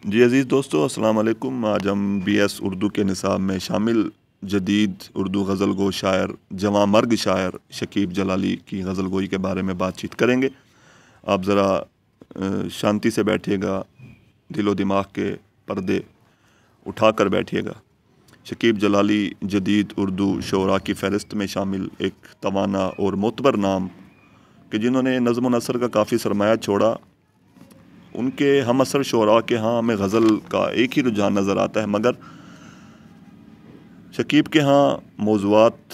جی عزیز دوستو السلام علیکم۔ آج ہم بی ایس اردو کے نصاب میں شامل جدید اردو غزل گو شاعر جواں مرگ شاعر شکیب جلالی کی غزل گوئی کے بارے میں بات چیت کریں گے۔ آپ ذرا شانتی سے بیٹھیے گا، دل و دماغ کے پردے اٹھا کر بیٹھیے گا۔ شکیب جلالی جدید اردو شعراء کی فہرست میں شامل ایک توانا اور معتبر نام کہ جنہوں نے نظم و نثر کا کافی سرمایہ چھوڑا۔ ان کے ہم اثر شعراء کے ہاں ہمیں غزل کا ایک ہی رجحان نظر آتا ہے، مگر شکیب کے ہاں موضوعات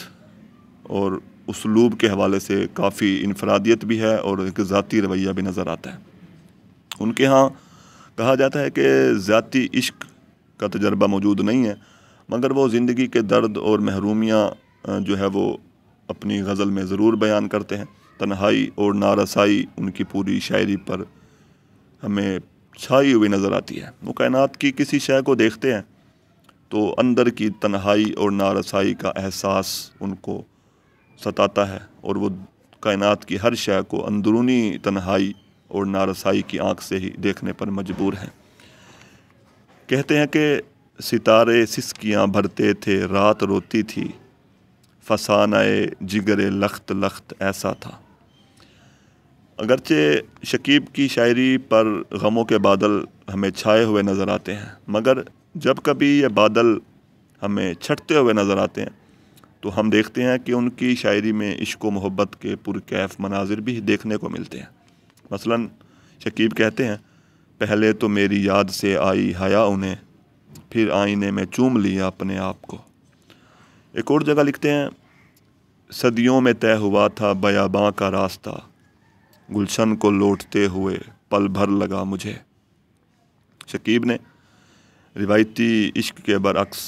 اور اسلوب کے حوالے سے کافی انفرادیت بھی ہے اور ایک ذاتی رویہ بھی نظر آتا ہے۔ ان کے ہاں کہا جاتا ہے کہ ذاتی عشق کا تجربہ موجود نہیں ہے، مگر وہ زندگی کے درد اور محرومیاں جو ہے وہ اپنی غزل میں ضرور بیان کرتے ہیں۔ تنہائی اور نارسائی ان کی پوری شاعری پر ہمیں چھائی ہوئی نظر آتی ہے۔ وہ کائنات کی کسی شے کو دیکھتے ہیں تو اندر کی تنہائی اور نارسائی کا احساس ان کو ستاتا ہے، اور وہ کائنات کی ہر شے کو اندرونی تنہائی اور نارسائی کی آنکھ سے ہی دیکھنے پر مجبور ہیں۔ کہتے ہیں کہ ستارے سسکیاں بھرتے تھے، رات روتی تھی، فسانہ جگر لخت لخت ایسا تھا۔ اگرچہ شکیب کی شاعری پر غموں کے بادل ہمیں چھائے ہوئے نظر آتے ہیں، مگر جب کبھی یہ بادل ہمیں چھٹتے ہوئے نظر آتے ہیں تو ہم دیکھتے ہیں کہ ان کی شاعری میں عشق و محبت کے پرکیف مناظر بھی دیکھنے کو ملتے ہیں۔ مثلاً شکیب کہتے ہیں، پہلے تو میری یاد سے آئی حیا انہیں، پھر آئینے میں چوم لیا اپنے آپ کو۔ ایک اور جگہ لکھتے ہیں، صدیوں میں طے ہوا تھا بیاباں کا راستہ، گلشن کو لوٹتے ہوئے پل بھر لگا مجھے۔ شکیب نے روایتی عشق کے برعکس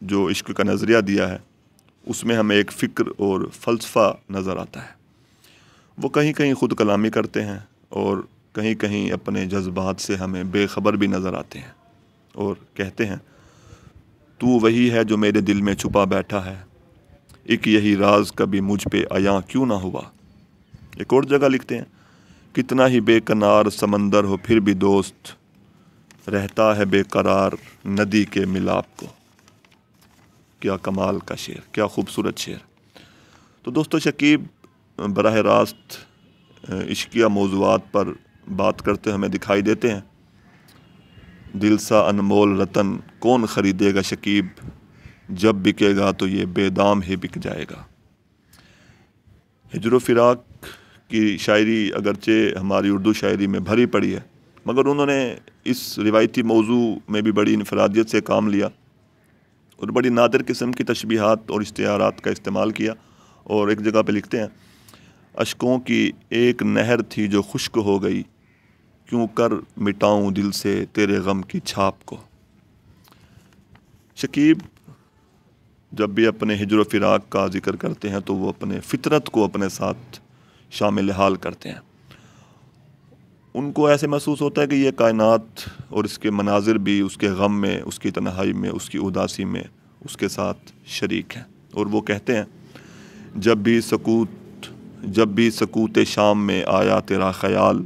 جو عشق کا نظریہ دیا ہے، اس میں ہمیں ایک فکر اور فلسفہ نظر آتا ہے۔ وہ کہیں کہیں خود کلامی کرتے ہیں اور کہیں کہیں اپنے جذبات سے ہمیں بے خبر بھی نظر آتے ہیں، اور کہتے ہیں، تو وہی ہے جو میرے دل میں چھپا بیٹھا ہے، ایک یہی راز کبھی مجھ پہ عیاں کیوں نہ ہوا۔ ایک اور جگہ لکھتے ہیں، کتنا ہی بے کنار سمندر ہو پھر بھی دوست، رہتا ہے بے قرار ندی کے ملاپ کو۔ کیا کمال کا شعر، کیا خوبصورت شعر۔ تو دوستو، شکیب براہ راست عشقیہ موضوعات پر بات کرتے ہمیں دکھائی دیتے ہیں۔ دل سا انمول رتن کون خریدے گا شکیب، جب بکے گا تو یہ بے دام ہی بک جائے گا۔ ہجر و فراق کی شاعری اگرچہ ہماری اردو شاعری میں بھری پڑی ہے، مگر انہوں نے اس روایتی موضوع میں بھی بڑی انفرادیت سے کام لیا اور بڑی نادر قسم کی تشبیہات اور اشتعارات کا استعمال کیا۔ اور ایک جگہ پہ لکھتے ہیں، اشکوں کی ایک نہر تھی جو خشک ہو گئی، کیوں کر مٹاؤں دل سے تیرے غم کی چھاپ کو۔ شکیب جب بھی اپنے ہجر و فراق کا ذکر کرتے ہیں تو وہ اپنے فطرت کو اپنے ساتھ شامل حال کرتے ہیں۔ ان کو ایسے محسوس ہوتا ہے کہ یہ کائنات اور اس کے مناظر بھی اس کے غم میں، اس کی تنہائی میں، اس کی اداسی میں اس کے ساتھ شریک ہیں۔ اور وہ کہتے ہیں، جب بھی سکوت شام میں آیا تیرا خیال،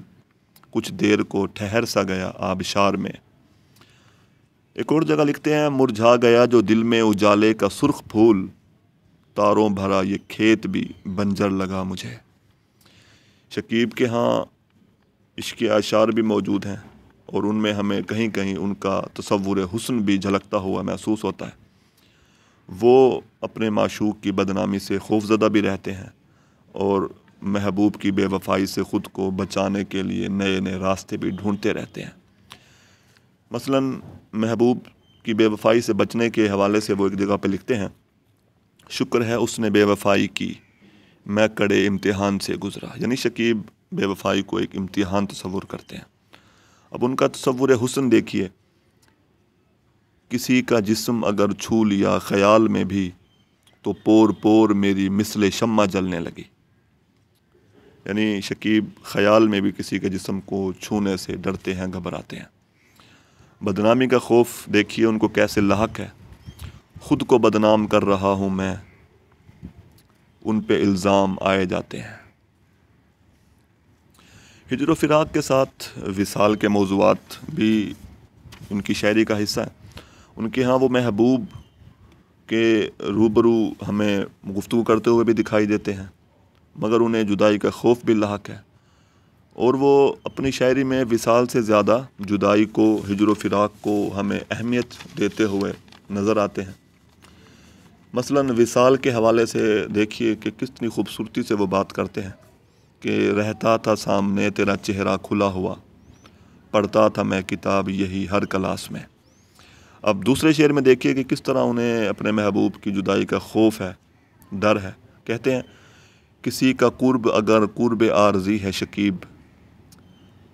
کچھ دیر کو ٹھہر سا گیا آبشار میں۔ ایک اور جگہ لکھتے ہیں، مرجھا گیا جو دل میں اجالے کا سرخ پھول، تاروں بھرا یہ کھیت بھی بنجر لگا مجھے۔ شکیب کے ہاں عشقی اشعار بھی موجود ہیں، اور ان میں ہمیں کہیں کہیں ان کا تصور حسن بھی جھلکتا ہوا محسوس ہوتا ہے۔ وہ اپنے معشوق کی بدنامی سے خوفزدہ بھی رہتے ہیں اور محبوب کی بے وفائی سے خود کو بچانے کے لیے نئے نئے راستے بھی ڈھونڈتے رہتے ہیں۔ مثلاً محبوب کی بے وفائی سے بچنے کے حوالے سے وہ ایک جگہ پہ لکھتے ہیں، شکر ہے اس نے بے وفائی کی، میں کڑے امتحان سے گزرا۔ یعنی شکیب بے وفائی کو ایک امتحان تصور کرتے ہیں۔ اب ان کا تصور حسن دیکھیے، کسی کا جسم اگر چھو لیا خیال میں بھی، تو پور پور میری مثل شمع جلنے لگی۔ یعنی شکیب خیال میں بھی کسی کے جسم کو چھونے سے ڈرتے ہیں، گھبراتے ہیں۔ بدنامی کا خوف دیکھیے ان کو کیسے لاحق ہے، خود کو بدنام کر رہا ہوں میں، ان پہ الزام آئے جاتے ہیں۔ ہجر و فراق کے ساتھ وصال کے موضوعات بھی ان کی شاعری کا حصہ ہے۔ ان کے ہاں وہ محبوب کے روبرو ہمیں گفتگو کرتے ہوئے بھی دکھائی دیتے ہیں، مگر انہیں جدائی کا خوف بھی لاحق ہے، اور وہ اپنی شاعری میں وصال سے زیادہ جدائی کو، ہجر و فراق کو ہمیں اہمیت دیتے ہوئے نظر آتے ہیں۔ مثلاً وصال کے حوالے سے دیکھیے کہ کتنی خوبصورتی سے وہ بات کرتے ہیں کہ رہتا تھا سامنے تیرا چہرہ کھلا ہوا، پڑھتا تھا میں کتاب یہی ہر کلاس میں۔ اب دوسرے شعر میں دیکھیے کہ کس طرح انہیں اپنے محبوب کی جدائی کا خوف ہے، ڈر ہے۔ کہتے ہیں کسی کا قرب اگر قرب عارضی ہے شکیب،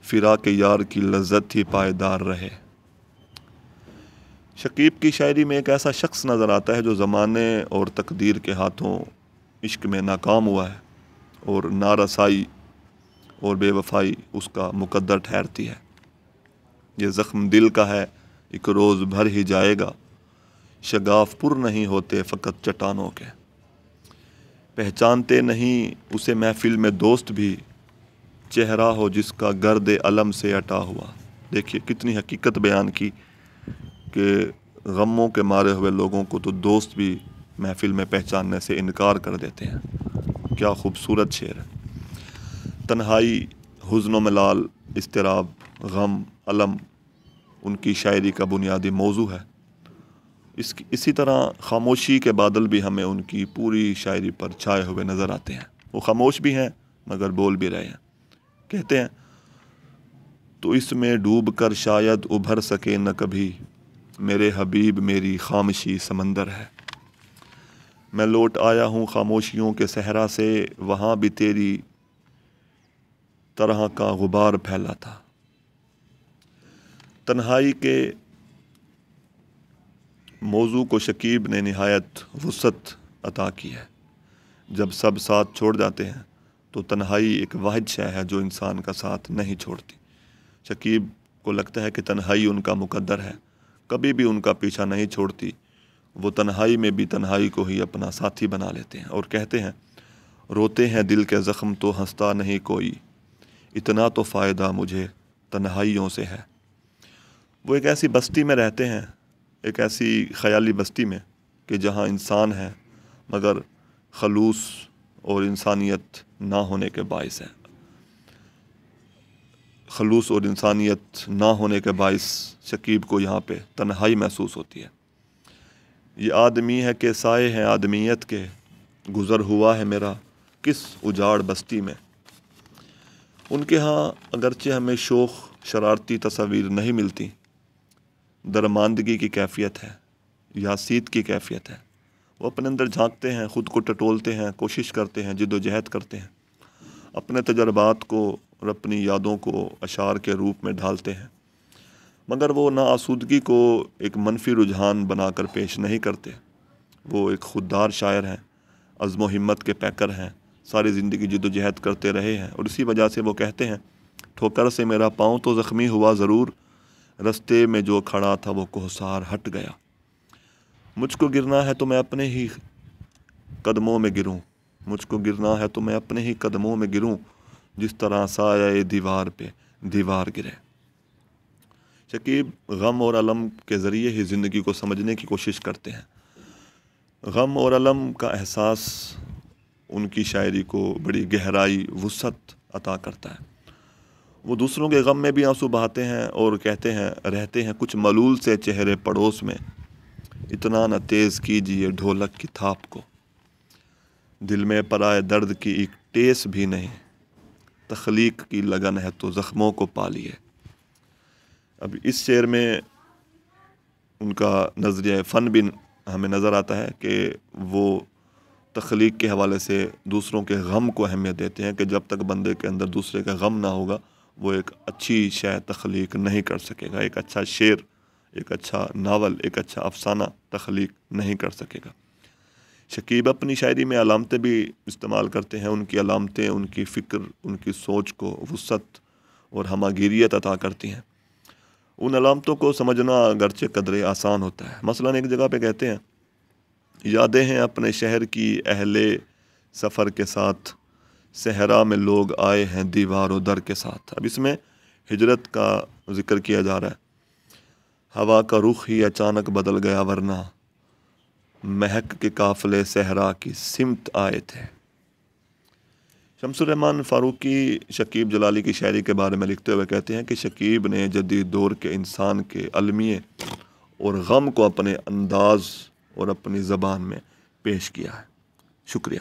فراق یار کی لذت ہی پائیدار رہے۔ شکیب کی شاعری میں ایک ایسا شخص نظر آتا ہے جو زمانے اور تقدیر کے ہاتھوں عشق میں ناکام ہوا ہے، اور نارسائی اور بے وفائی اس کا مقدر ٹھہرتی ہے۔ یہ زخم دل کا ہے ایک روز بھر ہی جائے گا، شگاف پر نہیں ہوتے فقط چٹانوں کے، پہچانتے نہیں اسے محفل میں دوست بھی، چہرہ ہو جس کا گرد علم سے اٹا ہوا۔ دیکھیے کتنی حقیقت بیان کی کہ غموں کے مارے ہوئے لوگوں کو تو دوست بھی محفل میں پہچاننے سے انکار کر دیتے ہیں۔ کیا خوبصورت شعر ہے۔ تنہائی، حزن و ملال، اضطراب، غم، الم ان کی شاعری کا بنیادی موضوع ہے۔ اسی طرح خاموشی کے بادل بھی ہمیں ان کی پوری شاعری پر چھائے ہوئے نظر آتے ہیں۔ وہ خاموش بھی ہیں مگر بول بھی رہے ہیں۔ کہتے ہیں تو اس میں ڈوب کر شاید ابھر سکے نہ کبھی، میرے حبیب میری خاموشی سمندر ہے، میں لوٹ آیا ہوں خاموشیوں کے صحرا سے، وہاں بھی تیری طرح کا غبار پھیلا تھا۔ تنہائی کے موضوع کو شکیب نے نہایت وسعت عطا کی ہے۔ جب سب ساتھ چھوڑ جاتے ہیں تو تنہائی ایک واحد شے ہے جو انسان کا ساتھ نہیں چھوڑتی۔ شکیب کو لگتا ہے کہ تنہائی ان کا مقدر ہے، کبھی بھی ان کا پیچھا نہیں چھوڑتی۔ وہ تنہائی میں بھی تنہائی کو ہی اپنا ساتھی بنا لیتے ہیں، اور کہتے ہیں روتے ہیں دل کے زخم تو ہنستا نہیں کوئی، اتنا تو فائدہ مجھے تنہائیوں سے ہے۔ وہ ایک ایسی بستی میں رہتے ہیں، ایک ایسی خیالی بستی میں کہ جہاں انسان ہے مگر خلوص اور انسانیت نہ ہونے کے باعث ہے۔ خلوص اور انسانیت نہ ہونے کے باعث شکیب کو یہاں پہ تنہائی محسوس ہوتی ہے۔ یہ آدمی ہے کہ سائے ہیں آدمیت کے، گزر ہوا ہے میرا کس اجاڑ بستی میں۔ ان کے ہاں اگرچہ ہمیں شوخ شرارتی تصاویر نہیں ملتی، درماندگی کی کیفیت ہے، یاسیت کی کیفیت ہے۔ وہ اپنے اندر جھانکتے ہیں، خود کو ٹٹولتے ہیں، کوشش کرتے ہیں، جد و جہد کرتے ہیں، اپنے تجربات کو اور اپنی یادوں کو اشعار کے روپ میں ڈھالتے ہیں، مگر وہ ناآسودگی کو ایک منفی رجحان بنا کر پیش نہیں کرتے۔ وہ ایک خوددار شاعر ہیں، عزم و ہمت کے پیکر ہیں، ساری زندگی جد و جہد کرتے رہے ہیں، اور اسی وجہ سے وہ کہتے ہیں ٹھوکر سے میرا پاؤں تو زخمی ہوا ضرور، رستے میں جو کھڑا تھا وہ کوہسار ہٹ گیا، مجھ کو گرنا ہے تو میں اپنے ہی قدموں میں گروں، مجھ کو گرنا ہے تو میں اپنے ہی قدموں میں گروں، جس طرح سایہ دیوار پہ دیوار گرے۔ شکیب غم اور الم کے ذریعے ہی زندگی کو سمجھنے کی کوشش کرتے ہیں۔ غم اور الم کا احساس ان کی شاعری کو بڑی گہرائی، وسعت عطا کرتا ہے۔ وہ دوسروں کے غم میں بھی آنسو بہاتے ہیں اور کہتے ہیں رہتے ہیں کچھ ملول سے چہرے پڑوس میں، اتنا نہ تیز کیجیے ڈھولک کی تھاپ کو، دل میں پرائے درد کی ایک ٹیس بھی نہیں، تخلیق کی لگن ہے تو زخموں کو پالیے۔ اب اس شعر میں ان کا نظریہ فن بھی ہمیں نظر آتا ہے کہ وہ تخلیق کے حوالے سے دوسروں کے غم کو اہمیت دیتے ہیں کہ جب تک بندے کے اندر دوسرے کا غم نہ ہوگا وہ ایک اچھی شے تخلیق نہیں کر سکے گا، ایک اچھا شعر، ایک اچھا ناول، ایک اچھا افسانہ تخلیق نہیں کر سکے گا۔ شکیب اپنی شاعری میں علامتیں بھی استعمال کرتے ہیں، ان کی علامتیں ان کی فکر، ان کی سوچ کو وسعت اور ہماگیریت عطا کرتی ہیں۔ ان علامتوں کو سمجھنا اگرچہ قدرے آسان ہوتا ہے۔ مثلاً ایک جگہ پہ کہتے ہیں یادیں ہیں اپنے شہر کی اہل سفر کے ساتھ، صحرا میں لوگ آئے ہیں دیوار و در کے ساتھ۔ اب اس میں ہجرت کا ذکر کیا جا رہا ہے۔ ہوا کا رخ ہی اچانک بدل گیا ورنہ مہک کے قافلے صحرا کی سمت آئے تھے۔ شمس الرحمن فاروقی شکیب جلالی کی شاعری کے بارے میں لکھتے ہوئے کہتے ہیں کہ شکیب نے جدید دور کے انسان کے المیے اور غم کو اپنے انداز اور اپنی زبان میں پیش کیا ہے۔ شکریہ۔